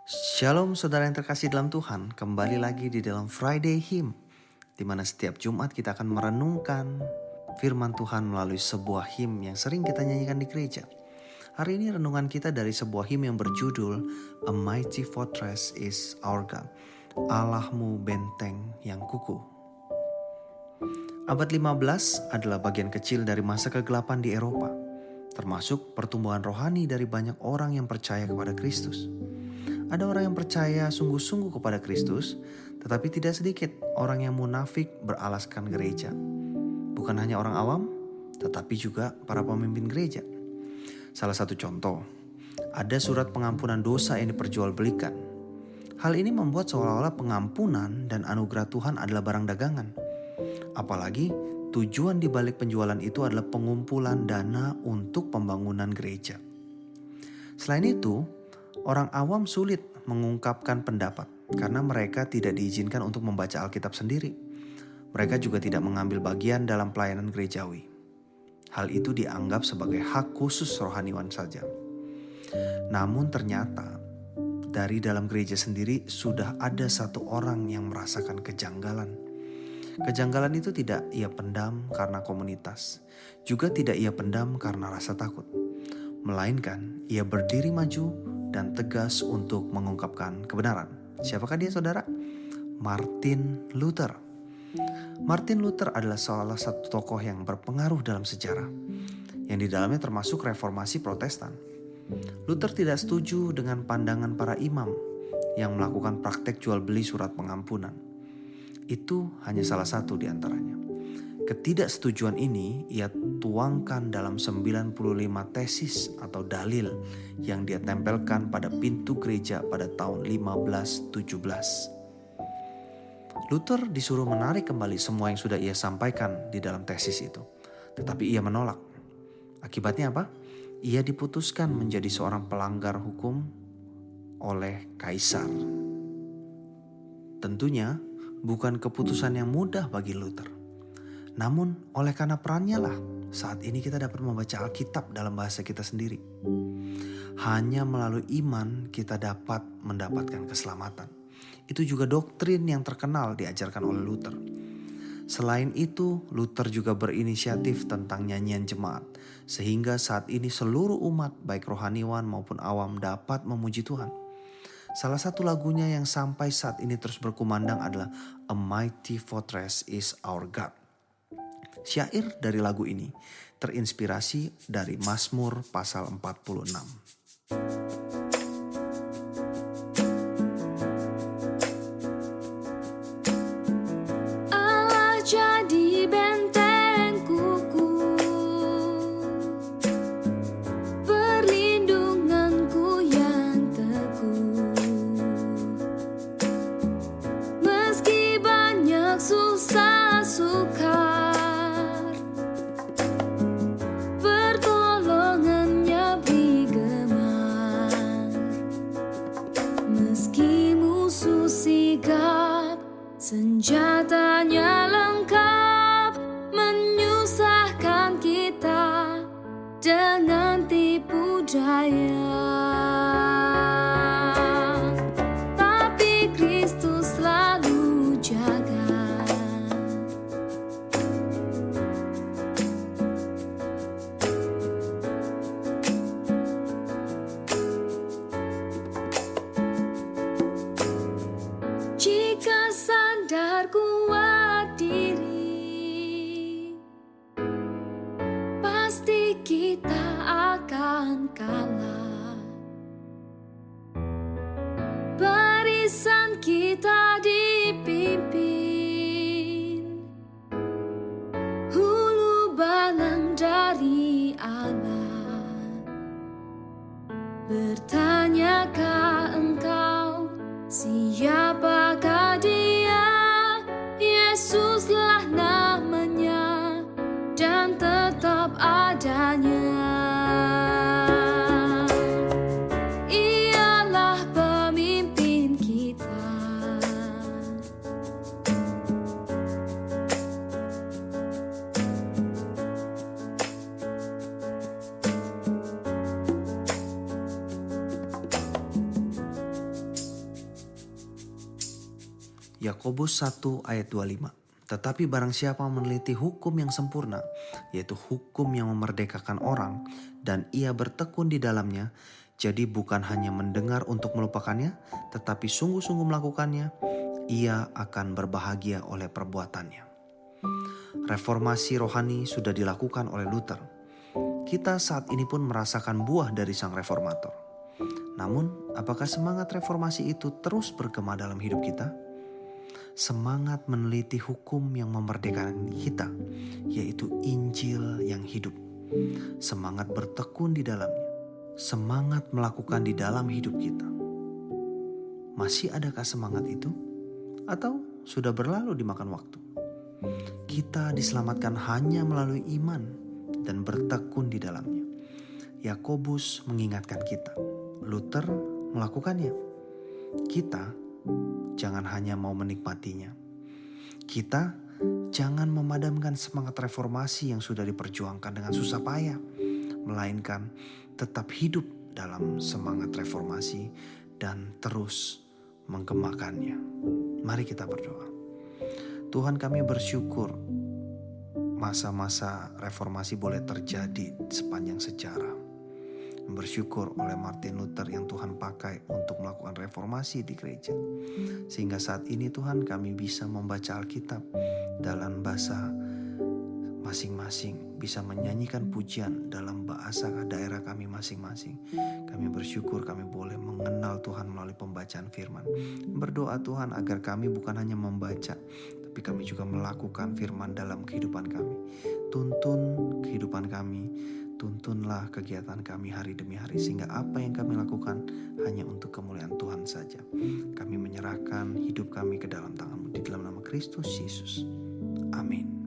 Shalom saudara yang terkasih dalam Tuhan, kembali lagi di dalam Friday Hymn, di mana setiap Jumat kita akan merenungkan firman Tuhan melalui sebuah hymn yang sering kita nyanyikan di gereja. Hari ini renungan kita dari sebuah hymn yang berjudul A Mighty Fortress is Our God, Allahmu benteng yang kukuh. Abad 15 adalah bagian kecil dari masa kegelapan di Eropa, termasuk pertumbuhan rohani dari banyak orang yang percaya kepada Kristus. Ada orang yang percaya sungguh-sungguh kepada Kristus, tetapi tidak sedikit orang yang munafik beralaskan gereja. Bukan hanya orang awam, tetapi juga para pemimpin gereja. Salah satu contoh, ada surat pengampunan dosa yang diperjualbelikan. Hal ini membuat seolah-olah pengampunan dan anugerah Tuhan adalah barang dagangan. Apalagi tujuan di balik penjualan itu adalah pengumpulan dana untuk pembangunan gereja. Selain itu, orang awam sulit mengungkapkan pendapat karena mereka tidak diizinkan untuk membaca Alkitab sendiri. Mereka juga tidak mengambil bagian dalam pelayanan gerejawi. Hal itu dianggap sebagai hak khusus rohaniwan saja. Namun ternyata dari dalam gereja sendiri sudah ada satu orang yang merasakan kejanggalan. Kejanggalan itu tidak ia pendam karena komunitas, juga tidak ia pendam karena rasa takut. Melainkan ia berdiri maju dan tegas untuk mengungkapkan kebenaran. Siapakah dia saudara? Martin Luther. Martin Luther adalah salah satu tokoh yang berpengaruh dalam sejarah, yang di dalamnya termasuk reformasi Protestan. Luther tidak setuju dengan pandangan para imam yang melakukan praktek jual beli surat pengampunan. Itu hanya salah satu di antaranya. Ketidaksetujuan ini ia tuangkan dalam 95 tesis atau dalil yang dia tempelkan pada pintu gereja pada tahun 1517. Luther disuruh menarik kembali semua yang sudah ia sampaikan di dalam tesis itu. Tetapi ia menolak. Akibatnya apa? Ia diputuskan menjadi seorang pelanggar hukum oleh kaisar. Tentunya bukan keputusan yang mudah bagi Luther. Namun oleh karena perannya lah saat ini kita dapat membaca Alkitab dalam bahasa kita sendiri. Hanya melalui iman kita dapat mendapatkan keselamatan. Itu juga doktrin yang terkenal diajarkan oleh Luther. Selain itu, Luther juga berinisiatif tentang nyanyian jemaat. Sehingga saat ini seluruh umat baik rohaniwan maupun awam dapat memuji Tuhan. Salah satu lagunya yang sampai saat ini terus berkumandang adalah A Mighty Fortress is Our God. Syair dari lagu ini terinspirasi dari Mazmur pasal 46. Allah jadi benteng kuku, perlindunganku yang teguh. Meski banyak susah sukar, pertolongannya beri gemar. Meski musuh sigap, senjatanya lengkap, menyusahkan kita dengan tipu daya. Tapi Kristus selalu jaga. Jika sadar kuat diri, pasti kita akan kalah. Barisan kita dipimpin, hulu balang dari Allah. Bertanyakah engkau, siapakah dia? Yesuslah namanya dan tetap adanya. Ialah pemimpin kita. Yakobus 1 ayat 25. Tetapi barang siapa meneliti hukum yang sempurna, yaitu hukum yang memerdekakan orang, dan ia bertekun di dalamnya, jadi bukan hanya mendengar untuk melupakannya, tetapi sungguh-sungguh melakukannya, ia akan berbahagia oleh perbuatannya. Reformasi rohani sudah dilakukan oleh Luther. Kita saat ini pun merasakan buah dari sang reformator. Namun, apakah semangat reformasi itu terus bergema dalam hidup kita? Semangat meneliti hukum yang memerdekakan kita, yaitu Injil yang hidup. Semangat bertekun di dalamnya. Semangat melakukan di dalam hidup kita. Masih adakah semangat itu? Atau sudah berlalu dimakan waktu? Kita diselamatkan hanya melalui iman dan bertekun di dalamnya. Yakobus mengingatkan kita. Luther melakukannya. Kita jangan hanya mau menikmatinya. Kita jangan memadamkan semangat reformasi yang sudah diperjuangkan dengan susah payah, melainkan tetap hidup dalam semangat reformasi dan terus menggemakannya. Mari kita berdoa. Tuhan, kami bersyukur masa-masa reformasi boleh terjadi sepanjang sejarah. Bersyukur oleh Martin Luther yang Tuhan pakai untuk melakukan reformasi di gereja. Sehingga saat ini Tuhan, kami bisa membaca Alkitab dalam bahasa masing-masing, bisa menyanyikan pujian dalam bahasa daerah kami masing-masing. Kami bersyukur kami boleh mengenal Tuhan melalui pembacaan firman. Berdoa Tuhan agar kami bukan hanya membaca, tapi kami juga melakukan firman dalam kehidupan kami. Tuntun kehidupan kami, tuntunlah kegiatan kami hari demi hari, sehingga apa yang kami lakukan hanya untuk kemuliaan Tuhan saja. Kami menyerahkan hidup kami ke dalam tangan-Mu di dalam nama Kristus Yesus. Amin.